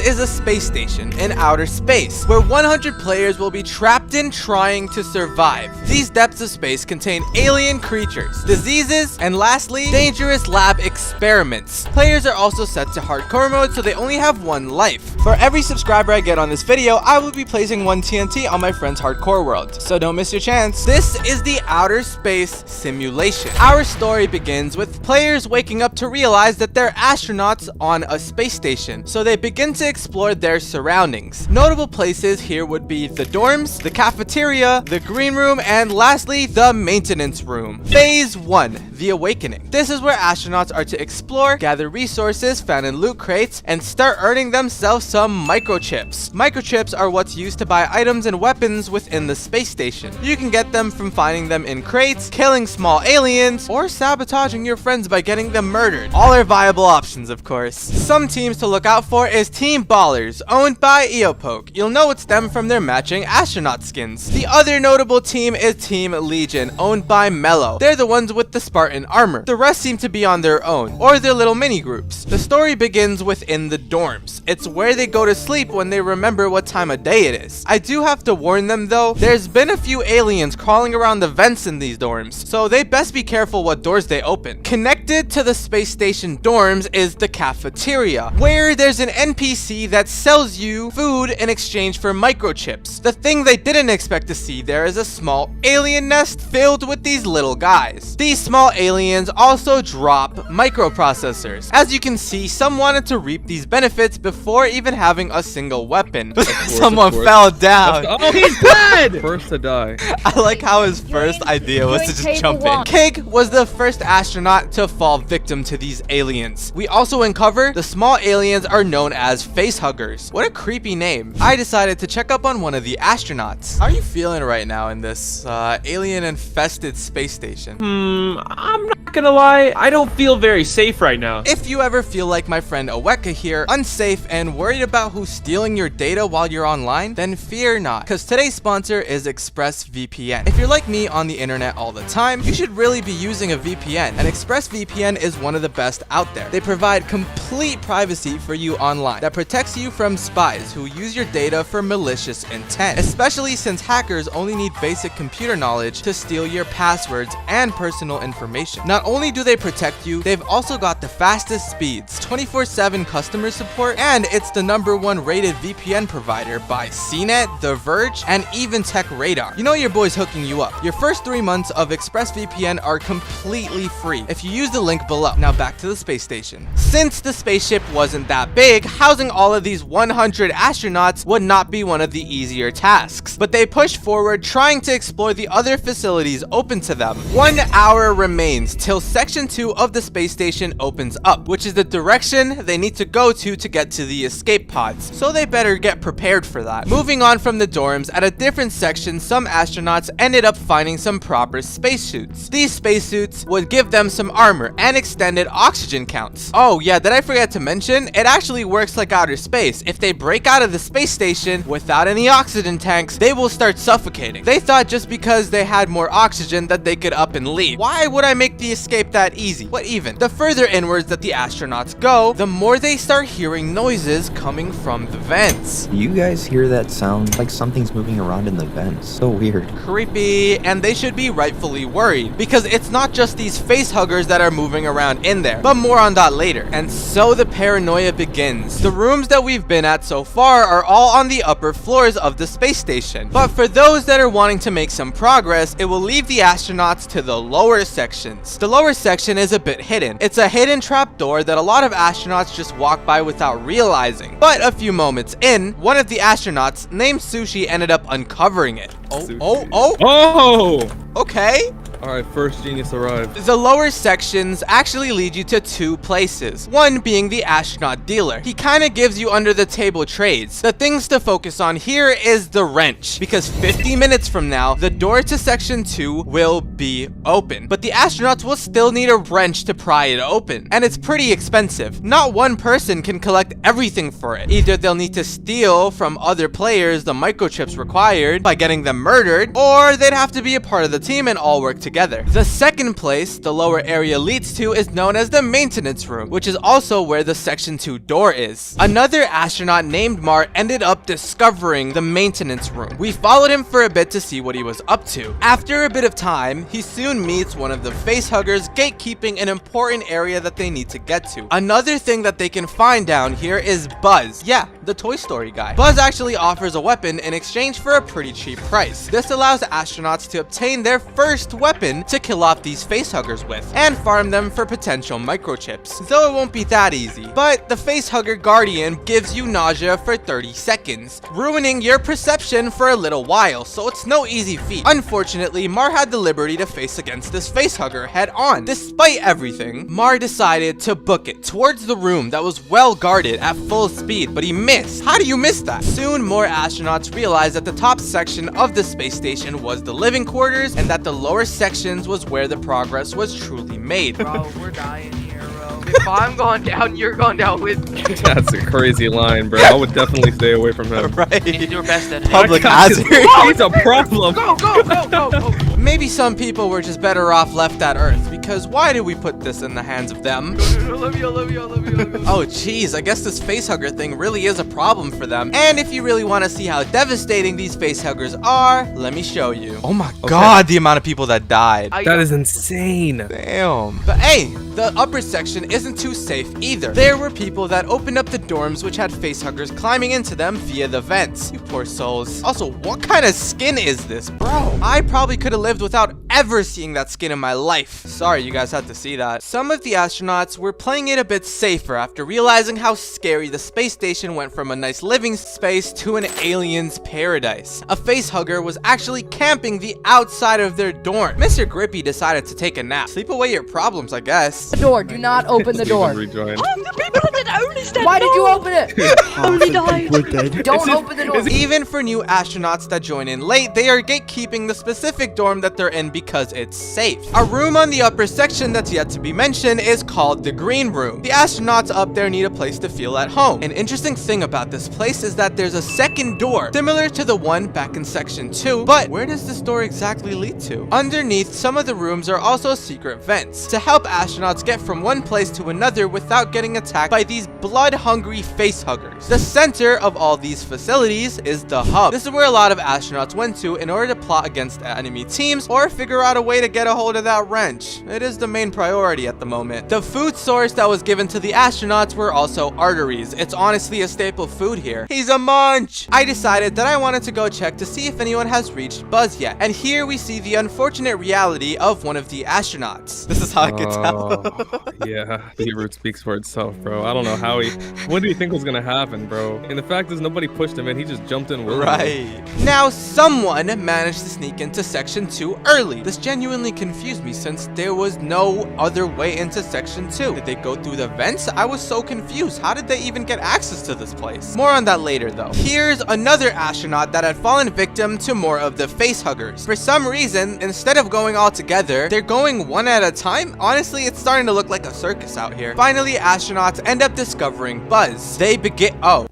is a space station in outer space, where 100 players will be trapped in trying to survive. These depths of space contain alien creatures, diseases, and lastly, dangerous lab experiments. Players are also set to hardcore mode, so they only have one life. For every subscriber I get on this video, I will be placing one TNT on my friend's hardcore world, so don't miss your chance. This is the outer space simulation. Our story begins with players waking up to realize that they're astronauts on a space station, so they begin to explore their surroundings. Notable places here would be the dorms, the cafeteria, the green room, and lastly, the maintenance room. Phase 1, the awakening. This is where astronauts are to explore, gather resources found in loot crates, and start earning themselves some microchips. Microchips are what's used to buy items and weapons within the space station. You can get them from finding them in crates, killing small aliens, or sabotaging your friends by getting them murdered. All are viable options, of course. Some teams to look out for is Team Ballers, owned by Eopoke. You'll know it's them from their matching astronaut skins. The other notable team is Team Legion, owned by Mellow. They're the ones with the Spartan armor. The rest seem to be on their own, or their little mini groups. The story begins within the dorms. It's where they go to sleep when they remember what time of day it is. I do have to warn them though, there's been a few aliens crawling around the vents in these dorms, so they best be careful what doors they open. Connected to the space station dorms is the cafeteria, where there's an NPC that sells you food in exchange for microchips. The thing they didn't expect to see there is a small alien nest filled with these little guys. These small aliens also drop microprocessors. As you can see, some wanted to reap these benefits before even having a single weapon. Someone fell down. Oh, he's dead! First to die. I like how his first idea was to just jump in. Kig was the first astronaut to fall victim to these aliens. We also uncover the small aliens are known as facehuggers. What a creepy name. I decided to check up on one of the astronauts. How are you feeling right now in this alien infested space station? I'm not gonna lie, I don't feel very safe right now. If you ever feel like my friend Oweka here, unsafe and worried about who's stealing your data while you're online, then fear not, because today's sponsor is ExpressVPN. If you're like me on the internet all the time, you should really be using a VPN, and ExpressVPN is one of the best out there. They provide complete privacy for you online that protects you from spies who use your data for malicious intent, especially since hackers only need basic computer knowledge to steal your passwords and personal information. Not only do they protect you, they've also got the fastest speeds, 24/7 customer support, and it's the #1 rated VPN provider by CNET, The Verge, and even Tech Radar. You know your boy's hooking you up. Your first 3 months of ExpressVPN are completely free if you use the link below. Now back to the space station. Since the spaceship wasn't that big, housing all of these 100 astronauts would not be one of the easier tasks, but they pushed forward trying to explore the other facilities open to them. 1 hour remains till section 2 of the space station opens up, which is the direction they need to go to get to the escape pods, so they better get prepared for that. Moving on from the dorms, at a different section, some astronauts ended up finding some proper spacesuits. These spacesuits would give them some armor and extended oxygen counts. Oh yeah, did I forget to mention, it actually works like outer space. If they break out of the space station without any oxygen tanks, they will start suffocating. They thought just because they had more oxygen that they could up and leave. Why would I make the escape that easy? What even? The further inwards that the astronauts go, the more they start hearing noises coming from the vents. You guys hear that sound? Like something's moving around in the vents. So weird. Creepy, and they should be rightfully worried, because it's not just these facehuggers that are moving around in there, but more on that later. And so the paranoia begins. The rooms that we've been at so far are all on the upper floors of the space station, but for those that are wanting to make some progress, it will leave the astronauts to the lower sections. The lower section is a bit hidden. It's a hidden trap door that a lot of astronauts just walk by without realizing, but a few moments in, one of the astronauts named Sushi ended up uncovering it. Oh! Okay. Alright, first genius arrived. The lower sections actually lead you to 2 places, one being the astronaut dealer. He kind of gives you under the table trades. The things to focus on here is the wrench, because 50 minutes from now, the door to section 2 will be open, but the astronauts will still need a wrench to pry it open, and it's pretty expensive. Not one person can collect everything for it. Either they'll need to steal from other players the microchips required by getting them murdered, or they'd have to be a part of the team and all work together. together. The second place the lower area leads to is known as the maintenance room, which is also where the section 2 door is. Another astronaut named Mar ended up discovering the maintenance room. We followed him for a bit to see what he was up to. After a bit of time, he soon meets one of the facehuggers gatekeeping an important area that they need to get to. Another thing that they can find down here is Buzz. Yeah, the Toy Story guy. Buzz actually offers a weapon in exchange for a pretty cheap price. This allows astronauts to obtain their first weapon to kill off these facehuggers with and farm them for potential microchips. Though it won't be that easy. But the facehugger Guardian gives you nausea for 30 seconds, ruining your perception for a little while, so it's no easy feat. Unfortunately, Mar had the liberty to face against this facehugger head on. Despite everything, Mar decided to book it towards the room that was well guarded at full speed, but he missed. How do you miss that? Soon, more astronauts realized that the top section of the space station was the living quarters and that the lower sections was where the progress was truly made. Bro, we're dying here, bro. If I'm going down, you're going down with me. That's a crazy line, bro. I would definitely stay away from him. Right. You do your best then. Public hazard. He's a problem. Go, go, go, go, go. Maybe some people were just better off left at Earth, because why did we put this in the hands of them? I love you, I love you, I love you, I love you. Oh geez, I guess this facehugger thing really is a problem for them. And if you really want to see how devastating these facehuggers are, let me show you. Oh my god, the amount of people that died. That is insane. Damn. But hey, the upper section isn't too safe either. There were people that opened up the dorms which had facehuggers climbing into them via the vents. You poor souls. Also, what kind of skin is this, bro? I probably could have lived without ever seeing that skin in my life. Sorry you guys had to see that. Some of the astronauts were playing it a bit safer after realizing how scary the space station went from a nice living space to an alien's paradise. A facehugger was actually camping the outside of their dorm. Mr. Grippy decided to take a nap. Sleep away your problems, I guess. The door. Do not open the door. Rejoin. I'm the people that only stand. Why did you open it? Only died. Don't open the door. Even for new astronauts that join in late, they are gatekeeping the specific dorm that they're in because it's safe. A room on the upper section that's yet to be mentioned is called the Green Room. The astronauts up there need a place to feel at home. An interesting thing about this place is that there's a second door, similar to the one back in section 2, but where does this door exactly lead to? Underneath, some of the rooms are also secret vents to help astronauts get from one place to another without getting attacked by these blood-hungry facehuggers. The center of all these facilities is the hub. This is where a lot of astronauts went to in order to plot against enemy teams or figure out a way to get a hold of that wrench. It is the main priority at the moment. The food source that was given to the astronauts were also arteries. It's honestly a staple food here. He's a munch! I decided that I wanted to go check to see if anyone has reached Buzz yet. And here we see the unfortunate reality of one of the astronauts. This is how I could tell. Yeah, the route speaks for itself, bro. I don't know how he. What do you think was gonna happen, bro? And the fact is, nobody pushed him in. He just jumped in willingly. Right. Now, someone managed to sneak into section 2 early. This genuinely confused me since there was no other way into section 2. Did they go through the vents? I was so confused. How did they even get access to this place? More on that later, though. Here's another astronaut that had fallen victim to more of the facehuggers. For some reason, instead of going all together, they're going one at a time. Honestly, it's starting to look like a circus out here. Finally, astronauts end up discovering Buzz. They begin. Oh.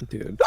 Dude.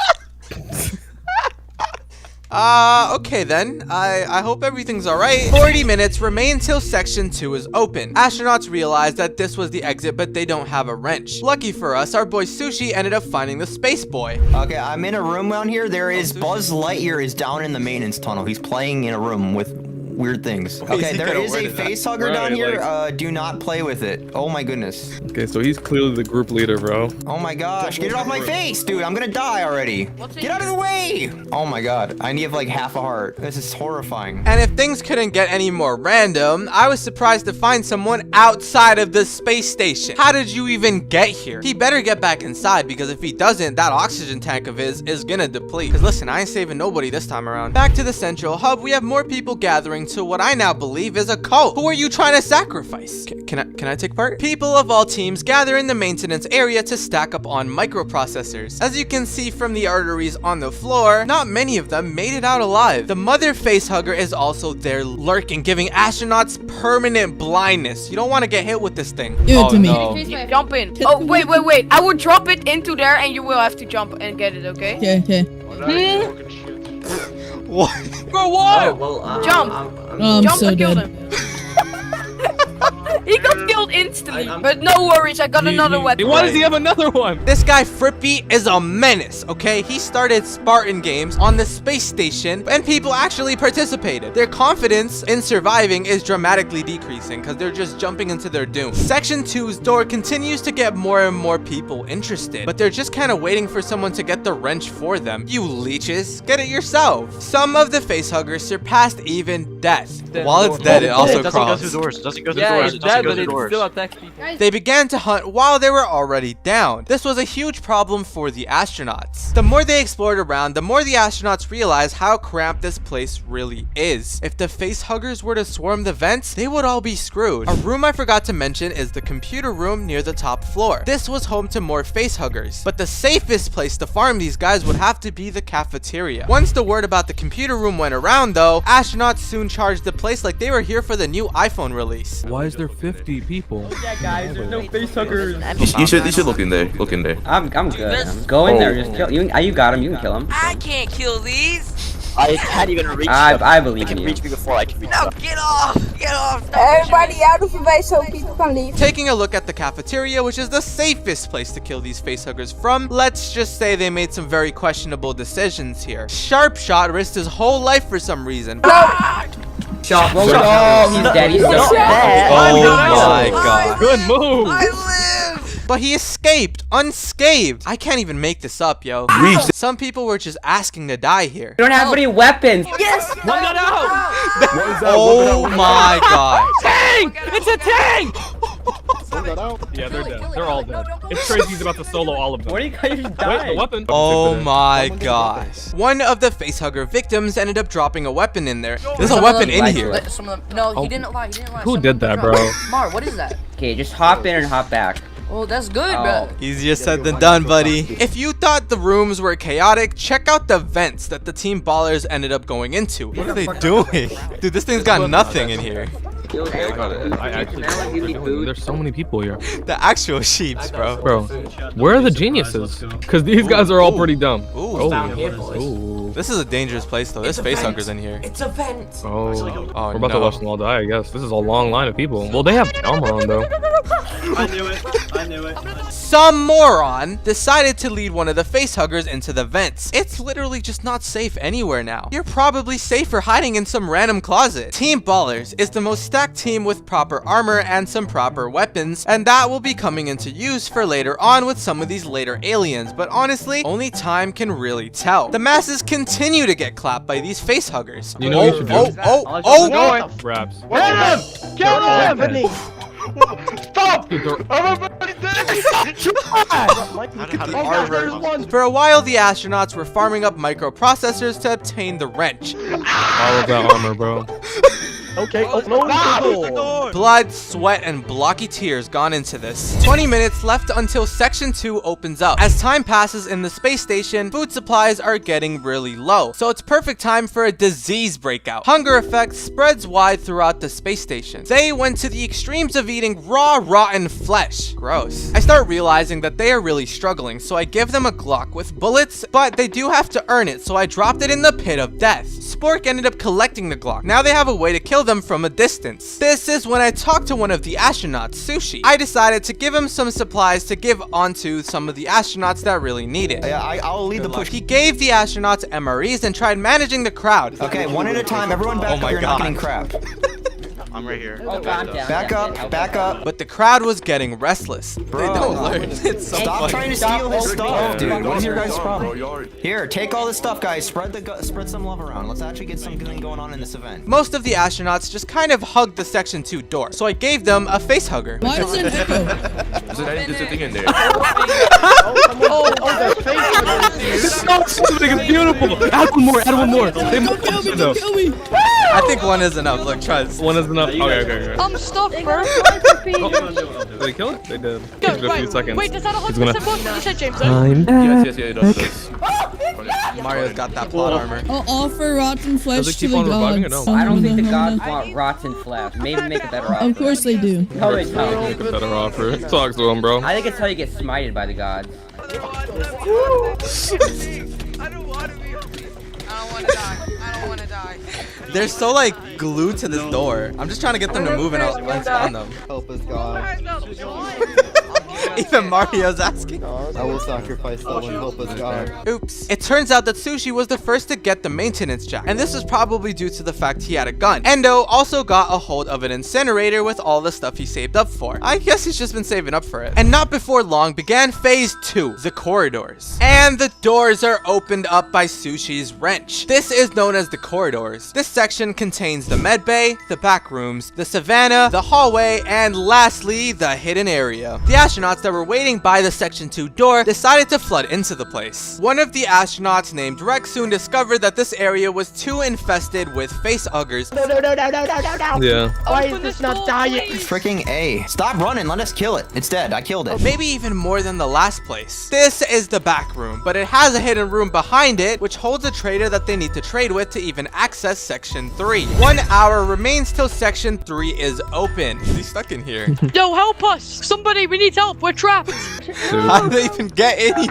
Okay then. I hope everything's alright. 40 minutes remain till section 2 is open. Astronauts realize that this was the exit, but they don't have a wrench. Lucky for us, our boy Sushi ended up finding the space boy. Okay, I'm in a room down here. There is Buzz Lightyear is down in the maintenance tunnel. He's playing in a room with weird things. Okay, there is a facehugger down here. Do not play with it. Oh my goodness. Okay, so he's clearly the group leader, bro. Oh my gosh, get it off my face, dude. I'm gonna die already. Get out of the way. Oh my god, I need like half a heart. This is horrifying. And if things couldn't get any more random, I was surprised to find someone outside of the space station. How did you even get here? He better get back inside, because if he doesn't, that oxygen tank of his is gonna deplete. Because listen, I ain't saving nobody this time around. Back to the central hub, we have more people gathering to what I now believe is a cult. Who are you trying to sacrifice? Can I take part? People of all teams gather in the maintenance area to stack up on microprocessors. As you can see from the arteries on the floor, not many of them made it out alive. The mother facehugger is also there lurking, giving astronauts permanent blindness. You don't want to get hit with this thing. Give it to me. No. You jump in. Oh, wait. I will drop it into there and you will have to jump and get it, okay? Okay. What? Bro, what? Jump. I'm Jump so and kill dead. him. He got killed instantly. But no worries, I got another weapon. Why does he have another one? This guy Frippy is a menace, okay? He started Spartan games on the space station and people actually participated. Their confidence in surviving is dramatically decreasing because they're just jumping into their doom. Section 2's door continues to get more and more people interested, but they're just kind of waiting for someone to get the wrench for them. You leeches, get it yourself. Some of the facehuggers surpassed even death. While it's dead, it also crawls. Doesn't go through doors. It's dead, but it still attacks people. They began to hunt while they were already down. This was a huge problem for the astronauts. The more they explored around, the more the astronauts realized how cramped this place really is. If the facehuggers were to swarm the vents, they would all be screwed. A room I forgot to mention is the computer room near the top floor. This was home to more facehuggers, but the safest place to farm these guys would have to be the cafeteria. Once the word about the computer room went around though, astronauts soon charged the place like they were here for the new iPhone release. Why is there 50 people? Yeah, guys, there's no facehuggers. You should look in there. Look in there. I'm good. Go in there. Just kill. You got him. You can kill him. I can't kill these. I can't even reach. I believe in you. Reach me before I can reach. No, get off. Get off. Everybody out of the way so people can leave. Taking a look at the cafeteria, which is the safest place to kill these facehuggers from, let's just say they made some very questionable decisions here. Sharpshot risked his whole life for some reason. Shot. Oh, he's dead. He's so dead. Oh my god. Good move. I live. But he escaped unscathed. I can't even make this up, yo. Some people were just asking to die here. You don't have any weapons. Yes. One got out. Oh my god. Tank! It's a tank! Yeah, they're dead. Kill it, They're all kill it. dead. No, don't It's go. crazy he's about to solo all of them. What are you guys Wait, the dying? weapon. Oh my gosh. One of the facehugger victims ended up dropping a weapon in there. There's a Some of weapon them- in here. Some of them, no, he didn't lie. He didn't lie. Who Some of did them that, dropped. bro? Mar, what is that? Okay, just hop in and hop back. Oh, that's good, Oh. bro. Easier said than done, buddy. If you thought the rooms were chaotic, check out the vents that the Team Ballers ended up going into. What are they doing? Dude, this thing's got nothing in here. Okay, I got it. I actually know what they're doing. There's so many people here. The actual sheeps, bro. Bro, where are the geniuses? Because these guys are all pretty dumb. Ooh. Ooh. This is a dangerous place, though. There's facehuggers in here. It's a vent. Oh, Oh, we're about to no. watch them all die, I guess. This is a long line of people. Well, they have armor on, though. I knew it. Some moron decided to lead one of the facehuggers into the vents. It's literally just not safe anywhere now. You're probably safer hiding in some random closet. Team Ballers is the most stacked team with proper armor and some proper weapons, and that will be coming into use for later on with some of these later aliens, but honestly, only time can really tell. The masses continue to get clapped by these facehuggers. You know what you should do? Oh! Raps. Kill him! Stop! For a while, the astronauts were farming up microprocessors to obtain the wrench. All of that armor, bro. Okay, no. Blood, sweat, and blocky tears gone into this. 20 minutes left until Section 2 opens up. As time passes in the space station, food supplies are getting really low, so it's perfect time for a disease breakout. Hunger effect spreads wide throughout the space station. They went to the extremes of eating raw, rotten flesh. Gross. I start realizing that they are really struggling, so I give them a Glock with bullets, but they do have to earn it, so I dropped it in the pit of death. Spork ended up collecting the Glock. Now they have a way to kill them from a distance. This is when I talked to one of the astronauts, Sushi. I decided to give him some supplies to give onto some of the astronauts that really need it. Yeah, I'll lead the push. He gave the astronauts MREs and tried managing the crowd. Okay, one at a time. Everyone back Oh up. my You're God. not getting crap. I'm right here. Oh, God, down, Back down, up. Back up. But the crowd was getting restless. They Bro. don't learn. It's so Stop funny. trying to steal his stuff, dude. What is your guys' problem? Bro, Here, take all this stuff, guys. Spread some love around. Let's actually get something going on in this event. Most of the astronauts just kind of hugged the Section 2 door, so I gave them a face hugger. Why does it echo? there's a thing in there. It's beautiful. Add one more. Add one more. They Don't kill me, don't kill me. I think one is enough. Look, trust. One is enough. Okay. I'm stuck, bro. Did they kill it? They did. Give it a few seconds. Wait, does that He's gonna- 100% work? You said James, Yes, it does. Mario's got that plot armor. I'll offer rotten flesh Does it to keep the on reviving or gods. no? I don't think the No, gods no. want rotten flesh. Maybe make a better offer. Of course they do. No, they don't. Make a better offer. Talk to him, bro. I think it's how you get smited by the gods. I don't want to be. don't want to die. I don't want to die. They're so like glued to this door. I'm just trying to get them to move and I'll on them. Help us, God. Even Mario's asking. I will sacrifice someone. Help us, God. Oops. It turns out that Sushi was the first to get the maintenance jack, and this was probably due to the fact he had a gun. Endo also got a hold of an incinerator with all the stuff he saved up for. I guess he's just been saving up for it. And not before long began phase 2, the corridors. And the doors are opened up by Sushi's wrench. This is known as the corridors. This section contains the med bay, the back rooms, the savannah, the hallway, and lastly, the hidden area. The astronauts that were waiting by the section 2 door decided to flood into the place. One of the astronauts named Rex soon discovered that this area was too infested with facehuggers. Yeah. Why is this not dying? Freaking A. Stop running. Let us kill it. It's dead. I killed it. Maybe even more than the last place. This is the back room, but it has a hidden room behind it, which holds a trader that they need to trade with to even access section 3. 1 hour remains till section 3 is open. He's stuck in here. Yo, help us! Somebody, we need help. We're trapped. How did they even get in here?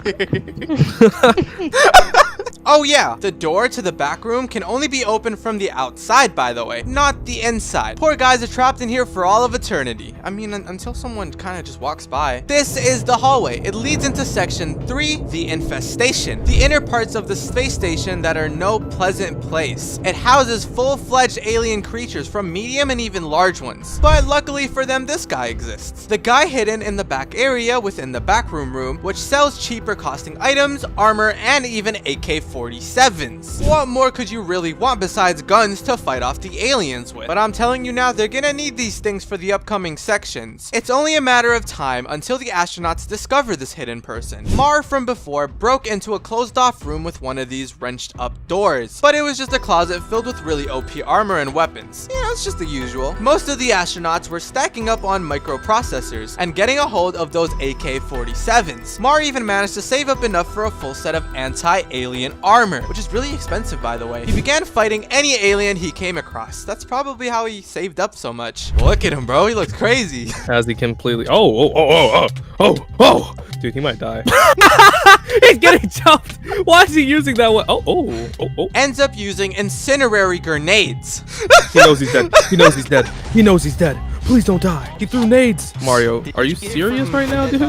Oh yeah, the door to the back room can only be opened from the outside, by the way, not the inside. Poor guys are trapped in here for all of eternity. I mean, until someone kind of just walks by. This is the hallway. It leads into section 3, the infestation. The inner parts of the space station that are no pleasant place. It houses full-fledged alien creatures from medium and even large ones. But luckily for them, this guy exists. The guy hidden in the back area within the backroom room, which sells cheaper costing items, armor, and even AK-47s. What more could you really want besides guns to fight off the aliens with? But I'm telling you now, they're gonna need these things for the upcoming sections. It's only a matter of time until the astronauts discover this hidden person. Mar from before broke into a closed off room with one of these wrenched up doors, but it was just a closet filled with really OP armor and weapons. You know, it's just the usual. Most of the astronauts were stacking up on microprocessors and getting a hold of those AK-47s. Mar even managed to save up enough for a full set of anti-alien armor, which is really expensive, by the way. He began fighting any alien he came across. That's probably how he saved up so much. Look at him, bro. He looks crazy. As he completely. Oh. Dude, he might die. He's getting jumped. Why is he using that one? Oh. Ends up using incinerary grenades. He knows he's dead. He knows he's dead. He knows he's dead. Please don't die. He threw nades. Mario, are you serious right now, dude?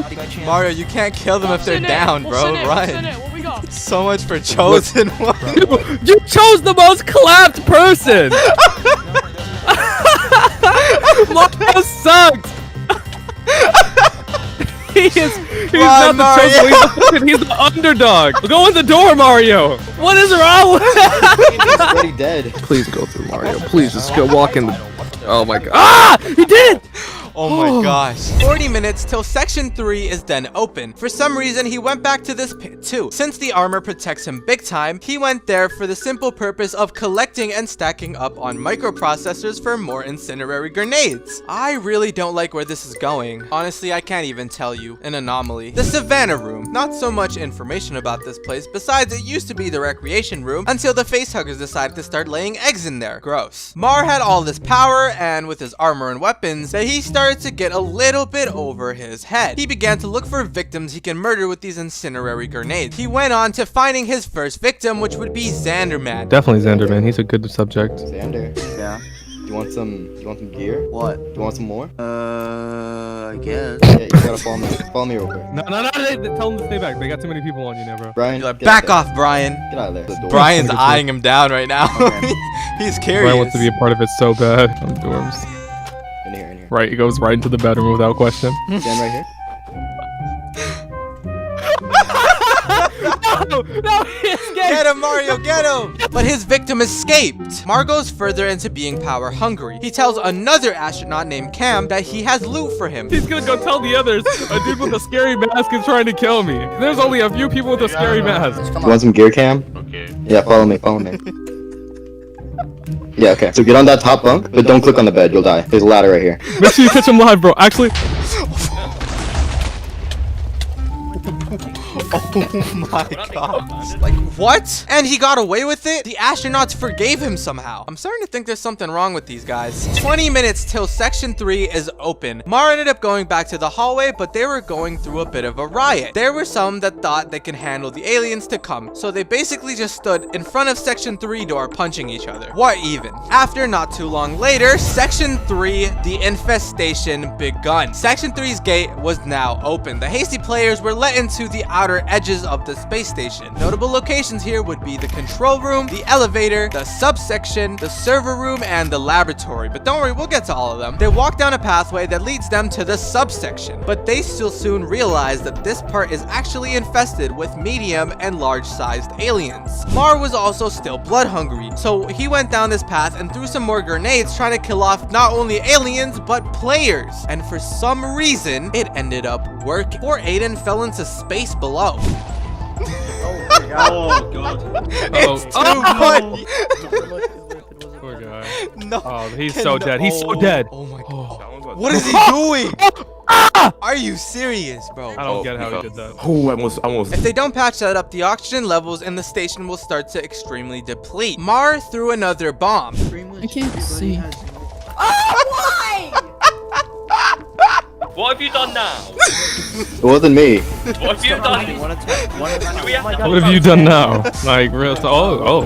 Mario, you can't kill them if they're down, bro. Run. What we got? So much for chosen one. You chose the most clapped person. Mario sucks. He's not the chosen one. He's the underdog. Go in the door, Mario. What is wrong with He's already dead. Please go through, Mario. Please just go walk in the. Oh my god. Ah! He did! Oh my gosh. 40 minutes till section 3 is then open. For some reason, he went back to this pit too. Since the armor protects him big time, he went there for the simple purpose of collecting and stacking up on microprocessors for more incinerary grenades. I really don't like where this is going. Honestly, I can't even tell you. An anomaly. The Savannah room. Not so much information about this place, besides it used to be the recreation room until the facehuggers decided to start laying eggs in there. Gross. Mar had all this power, and with his armor and weapons, that he started to get a little bit over his head. He began to look for victims he can murder with these incinerary grenades. He went on to finding his first victim, which would be Xanderman. Definitely Xanderman. He's a good subject. Xander. Yeah. Do you want some gear? What? Do you want some more? I guess. Yeah, you gotta follow me. Follow me real quick. No. Tell him to stay back. They got too many people on you now, bro. Brian, Back off, Brian. Get out of there. The door. Brian's eyeing him down right now. He's curious. Brian wants to be a part of it so bad. On dorms. In here. Right, he goes right into the bedroom without question. Stand right here. No, he escaped. Get him, Mario, get him! But his victim escaped. Mar goes further into being power hungry. He tells another astronaut named Cam that he has loot for him. He's gonna go tell the others, a dude with a scary mask is trying to kill me. There's only a few people with a scary mask. You want some gear, Cam? Okay. Yeah, follow me. Yeah, okay. So get on that top bunk, but don't click on the bed. You'll die. There's a ladder right here. Make sure you catch him live, bro. Actually. Oh my god. Like, what? And he got away with it? The astronauts forgave him somehow. I'm starting to think there's something wrong with these guys. 20 minutes till Section 3 is open. Mar ended up going back to the hallway, but they were going through a bit of a riot. There were some that thought they can handle the aliens to come, so they basically just stood in front of Section 3 door punching each other. What even? After not too long later, Section 3, the infestation begun. Section 3's gate was now open. The hasty players were let into the outer edges of the space station. Notable locations here would be the control room, the elevator, the subsection, the server room, and the laboratory. But don't worry, we'll get to all of them. They walk down a pathway that leads them to the subsection, but they still soon realize that this part is actually infested with medium and large-sized aliens. Mar was also still blood hungry, so he went down this path and threw some more grenades trying to kill off not only aliens but players. And for some reason, it ended up working. Poor Aiden fell into space below. Oh god. It's too funny. Poor guy. No. Oh, he's so dead. He's so dead. Oh my god. What is he doing? Are you serious, bro? I don't get how he did that. Oh, almost. If they don't patch that up, the oxygen levels in the station will start to extremely deplete. Mar threw another bomb. I can't see. What have you done now? It wasn't me. What have you done? What have you done now? Like, real. Oh,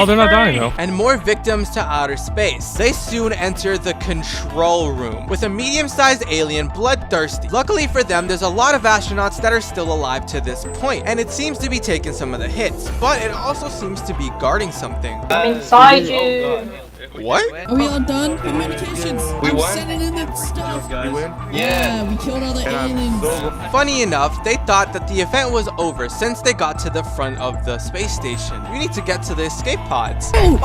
they're not dying though. And more victims to outer space. They soon enter the control room with a medium-sized alien bloodthirsty. Luckily for them, there's a lot of astronauts that are still alive to this point, and it seems to be taking some of the hits, but it also seems to be guarding something. I'm inside you. What? Are we all done? Communications. I'm sending in the stuff. Yeah, we killed all the aliens. Funny enough, they thought that the event was over since they got to the front of the space station. You need to get to the escape pods. Oh,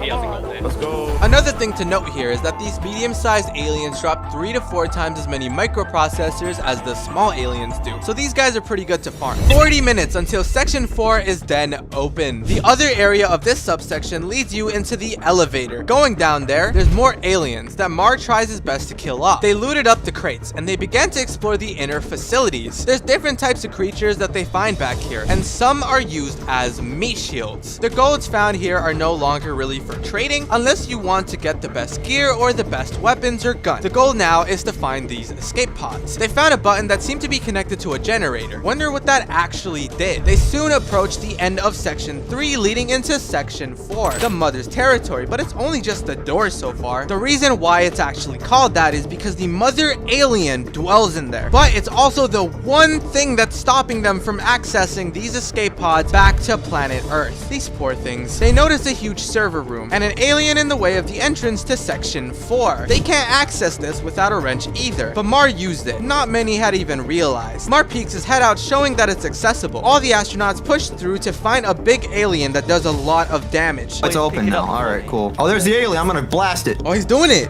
he hasn't got there. Let's go. Another thing to note here is that these medium-sized aliens drop 3 to 4 times as many microprocessors as the small aliens do. So these guys are pretty good to farm. 40 minutes until Section 4 is then open. The other area of this subsection leads you into the elevator. Going down there, there's more aliens that Mar tries his best to kill off. They looted up the crates and they began to explore the inner facilities. There's different types of creatures that they find back here, and some are used as meat shields. The golds found here are no longer really for trading unless you want to get the best gear or the best weapons or guns. The goal now is to find these escape pods. They found a button that seemed to be connected to a generator. Wonder what that actually did. They soon approached the end of Section 3 leading into Section 4, the Mother's Territory, but it's only just the door so far. The reason why it's actually called that is because the Mother alien dwells in there, but it's also the one thing that's stopping them from accessing these escape pods back to planet Earth. These poor things. They notice a huge server room and an alien in the way of the entrance to Section 4. They can't access this without a wrench either, but Mar used it. Not many had even realized. Mar peeks his head out, showing that it's accessible. All the astronauts push through to find a big alien that does a lot of damage. It's open now. All right, cool. Oh, there's the alien. I'm gonna blast it. Oh, he's doing it.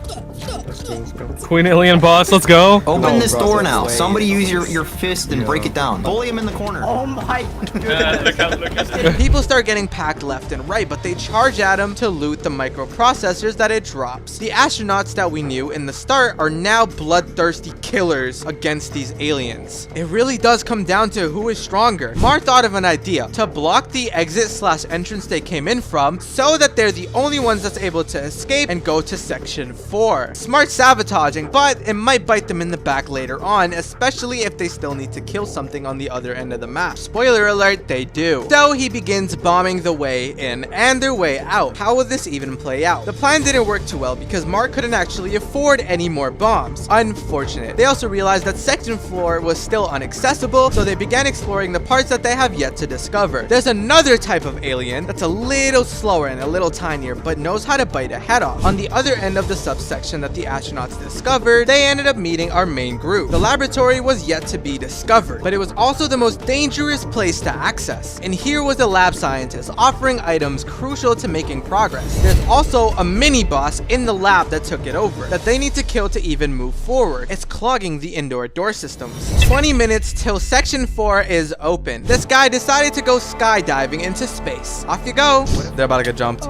Queen alien boss, let's go. Open this door now. Somebody use your fist and break it down. Bully him in the corner. Oh my god. People start getting packed left and right, but they charge at him to loot the microprocessors that it drops. The astronauts that we knew in the start are now bloodthirsty killers against these aliens. It really does come down to who is stronger. Mar thought of an idea to block the exit/entrance they came in from so that they're the only ones that's able to escape and go to Section 4. Smart sabotaging, but it might bite them in the back later on, especially if they still need to kill something on the other end of the map. Spoiler alert, they do. So he begins bombing the way in and their way out. How will this even play out? The plan didn't work too well because Mark couldn't actually afford any more bombs. Unfortunate. They also realized that Section 4 was still inaccessible, so they began exploring the parts that they have yet to discover. There's another type of alien that's a little slower and a little tinier, but knows how to bite a head off. On the other end of the subsection that the astronauts discovered, they ended up meeting our main group. The laboratory was yet to be discovered, but it was also the most dangerous place to access. And here was a lab scientist offering items crucial to making progress. There's also a mini boss in the lab that took it over, that they need to kill to even move forward. It's clogging the indoor door systems. 20 minutes till Section 4 is open. This guy decided to go skydiving into space. Off you go. They're about to get jumped.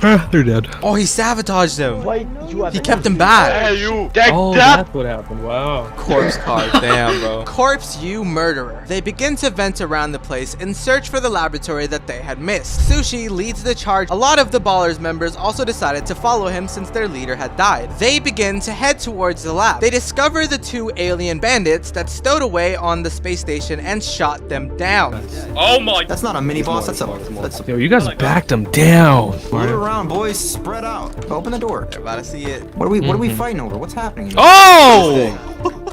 They're dead. Oh, he sabotaged him. He kept him back. Oh, that's what happened. Wow. Corpse card, damn, bro. Corpse U murderer. They begin to vent around the place in search for the laboratory that they had missed. Sushi leads the charge. A lot of the Ballers members also decided to follow him since their leader had died. They begin to head towards the lab. They discover the 2 alien bandits that stowed away on the space station and shot them down. Oh my. That's not a mini boss. That's a. Yo, you guys backed him down. Move around, boys. Spread out. Open the door. They're about to see it. What are we fighting over? What's happening? Oh!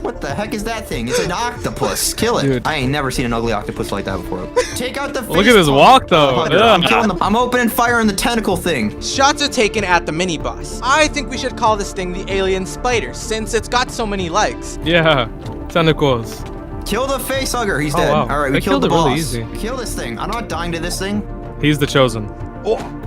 What the heck is that thing? It's an octopus. Kill it. Dude. I ain't never seen an ugly octopus like that before. Take out the face. Look at his walk, though. I'm opening fire on the tentacle thing. Shots are taken at the mini boss. I think we should call this thing the alien spider since it's got so many legs. Yeah. Tentacles. Kill the face hugger. He's dead. Wow. All right, we They killed the killed it boss. really easy. Kill this thing. I'm not dying to this thing. He's the chosen. Oh.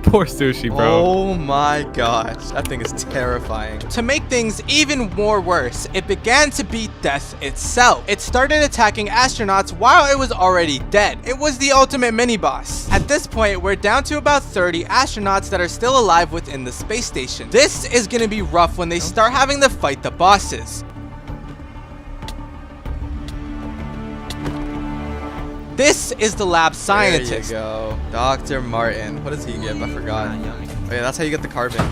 Poor Sushi, bro. Oh my gosh, that thing is terrifying. To make things even more worse, it began to beat death itself. It started attacking astronauts while it was already dead. It was the ultimate mini-boss. At this point, we're down to about 30 astronauts that are still alive within the space station. This is gonna be rough when they start having to fight the bosses. This is the lab scientist. There you go. Dr. Martin. What does he give? I forgot. Oh yeah, that's how you get the carbon.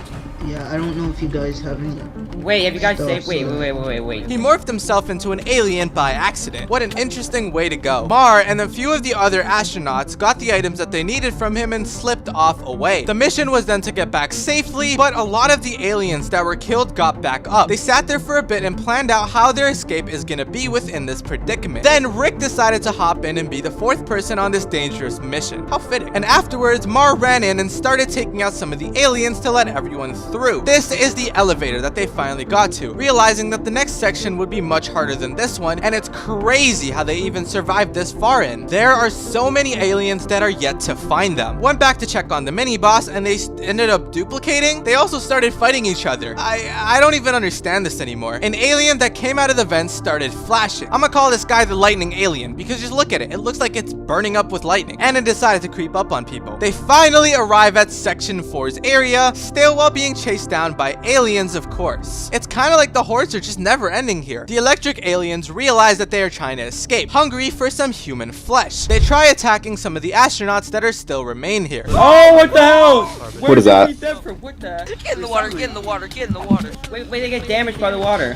Yeah, I don't know if you guys have any. Wait, have you guys saved? Wait. He morphed himself into an alien by accident. What an interesting way to go. Mar and a few of the other astronauts got the items that they needed from him and slipped off away. The mission was then to get back safely, but a lot of the aliens that were killed got back up. They sat there for a bit and planned out how their escape is gonna be within this predicament. Then Rick decided to hop in and be the 4th person on this dangerous mission. How fitting. And afterwards, Mar ran in and started taking out some of the aliens to let everyone through. This is the elevator that they finally got to, realizing that the next section would be much harder than this one, and it's crazy how they even survived this far in. There are so many aliens that are yet to find them. Went back to check on the mini-boss, and they ended up duplicating. They also started fighting each other. I don't even understand this anymore. An alien that came out of the vents started flashing. I'm gonna call this guy the lightning alien, because just look at it. It looks like it's burning up with lightning, and it decided to creep up on people. They finally arrive at Section 4's area, still while being chased down by aliens, of course. It's kind of like the hordes are just never ending here. The electric aliens realize that they are trying to escape, hungry for some human flesh. They try attacking some of the astronauts that are still remain here. Oh, what the hell? What is that? What the? Get in the water, get in the water, get in the water. Wait, they get damaged by the water.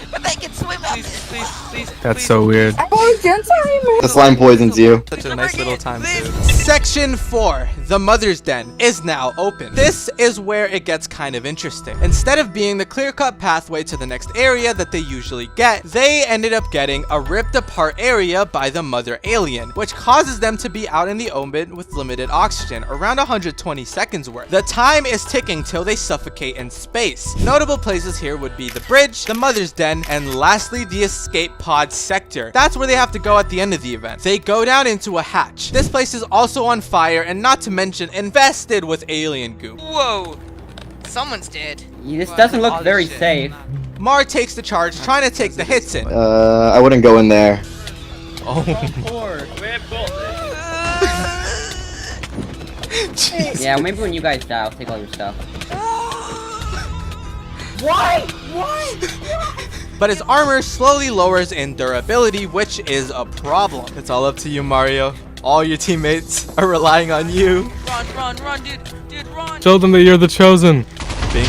But they can swim out. Please. That's so weird. The slime poisons you. Such a nice little time too. Section 4, the Mother's Den, is now open. This is where it gets kind of interesting. Instead of being the clear-cut pathway to the next area that they usually get, they ended up getting a ripped-apart area by the Mother Alien, which causes them to be out in the open with limited oxygen, around 120 seconds worth. The time is ticking till they suffocate in space. Notable places here would be the bridge, the Mother's Den, and lastly, the escape pod sector. That's where they have to go at the end of the event. They go down into a hatch. This place is also on fire, and not to mention infested with alien goop. Whoa. Someone's dead. This doesn't look very safe. Mar takes the charge, trying to take the hits in. I wouldn't go in there. Yeah, maybe when you guys die, I'll take all your stuff. But his armor slowly lowers in durability, which is a problem. It's all up to you, Mario. All your teammates are relying on you. Run, dude, run. Show them that you're the chosen. Bing.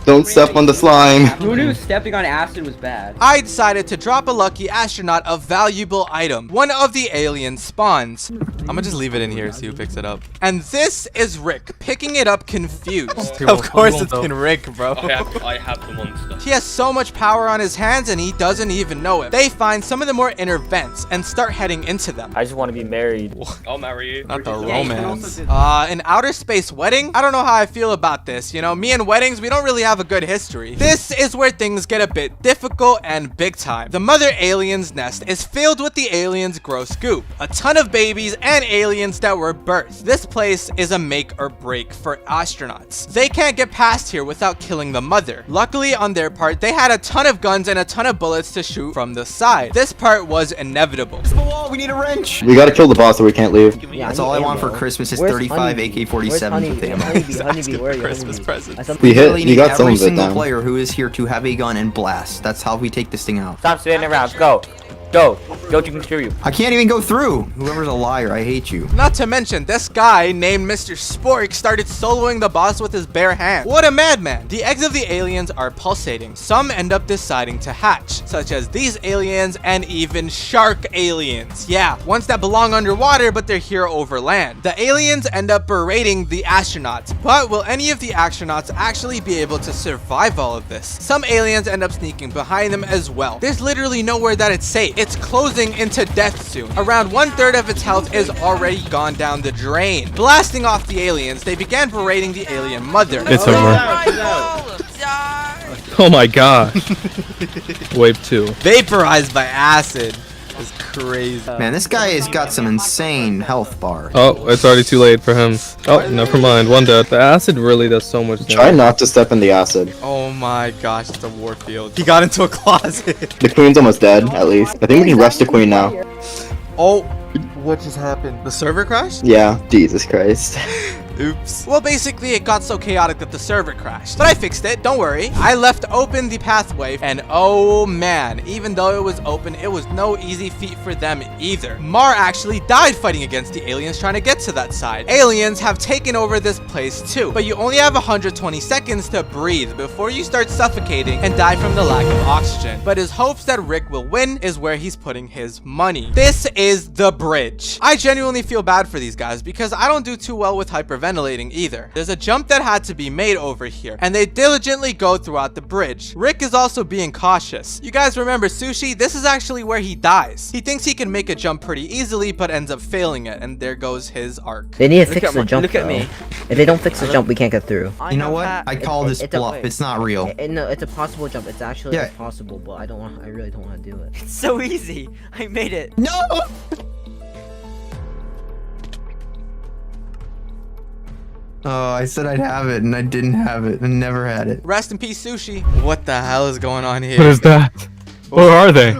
Don't step on the slime. Who knew stepping on acid was bad? I decided to drop a lucky astronaut a valuable item. One of the alien spawns. I'm gonna just leave it in here, see who picks it up. And this is Rick, picking it up confused. Of course it's been Rick, bro. I have the monster. He has so much power on his hands and he doesn't even know it. They find some of the more inner vents and start heading into them. I just want to be married. I'll marry you. Not the Yeah, you can romance. also do- An outer space wedding? I don't know how I feel about this. You know, me and weddings, we don't really have a good history. This is where things get a bit difficult and big time. The Mother Alien's nest is filled with the aliens' gross goop. A ton of babies and and aliens that were birthed. This place is a make or break for astronauts. They can't get past here without killing the mother. Luckily on their part, they had a ton of guns and a ton of bullets to shoot from the side. This part was inevitable. The wall, we need a wrench. We gotta kill the boss or we can't leave. That's all I want for Christmas is 35 AK-47s with ammo. Honeybee, where are you? Christmas presents. We hit, really you need got some every of it single down. player who is here to have a gun and blast. That's how we take this thing out. Stop spinning around. Go. Go. Go to contribute. I can't even go through. Whoever's a liar, I hate you. Not to mention, this guy named Mr. Spork started soloing the boss with his bare hand. What a madman. The eggs of the aliens are pulsating. Some end up deciding to hatch, such as these aliens and even shark aliens. Yeah, ones that belong underwater, but they're here over land. The aliens end up berating the astronauts, but will any of the astronauts actually be able to survive all of this? Some aliens end up sneaking behind them as well. There's literally nowhere that it's safe. It's closing into death soon. Around 1/3 of its health is already gone down the drain. Blasting off the aliens, they began berating the alien mother. It's over. Oh my gosh. Wave 2. Vaporized by acid. It's crazy. Man, this guy has got some insane health bar. Oh, it's already too late for him. Oh, never mind. One death. The acid really does so much damage. Try not to step in the acid. Oh my gosh, it's a war field. He got into a closet. The queen's almost dead, at least. I think we can rest the queen now. Oh, what just happened? The server crashed? Yeah, Jesus Christ. Oops. Well, basically, it got so chaotic that the server crashed. But I fixed it, don't worry. I left open the pathway, and oh man, even though it was open, it was no easy feat for them either. Mar actually died fighting against the aliens trying to get to that side. Aliens have taken over this place too, but you only have 120 seconds to breathe before you start suffocating and die from the lack of oxygen. But his hopes that Rick will win is where he's putting his money. This is the bridge. I genuinely feel bad for these guys because I don't do too well with hyperventilating either. There's a jump that had to be made over here, and they diligently go throughout the bridge. Rick is also being cautious. You guys remember Sushi? This is actually where he dies. He thinks he can make a jump pretty easily, but ends up failing it, and there goes his arc. They need to fix the jump. Look at me. If they don't fix the jump, we can't get through. You know what? I call this bluff. It's not real. No, it's a possible jump. It's actually Yeah. possible, but I really don't want to do it. It's so easy. I made it. No! Oh, I said I'd have it, and I didn't have it, and never had it. Rest in peace, Sushi. What the hell is going on here? What is that? Where are they?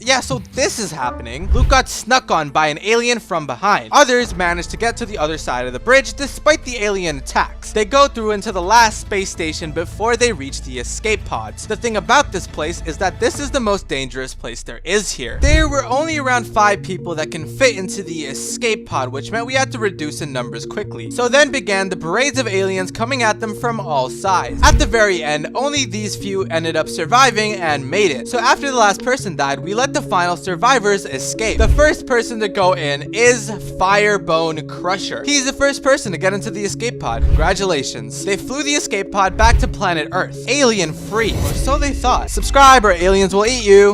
Yeah, so this is happening. Luke got snuck on by an alien from behind. Others managed to get to the other side of the bridge despite the alien attacks. They go through into the last space station before they reach the escape pods. The thing about this place is that this is the most dangerous place there is here. There were only around 5 people that can fit into the escape pod, which meant we had to reduce in numbers quickly. So then began the parades of aliens coming at them from all sides. At the very end, only these few ended up surviving and made it. So after the last person died, we let the final survivors escape. The first person to go in is Firebone Crusher. He's the first person to get into the escape pod. Congratulations. They flew the escape pod back to planet Earth, alien free, or so they thought. Subscribe or aliens will eat you.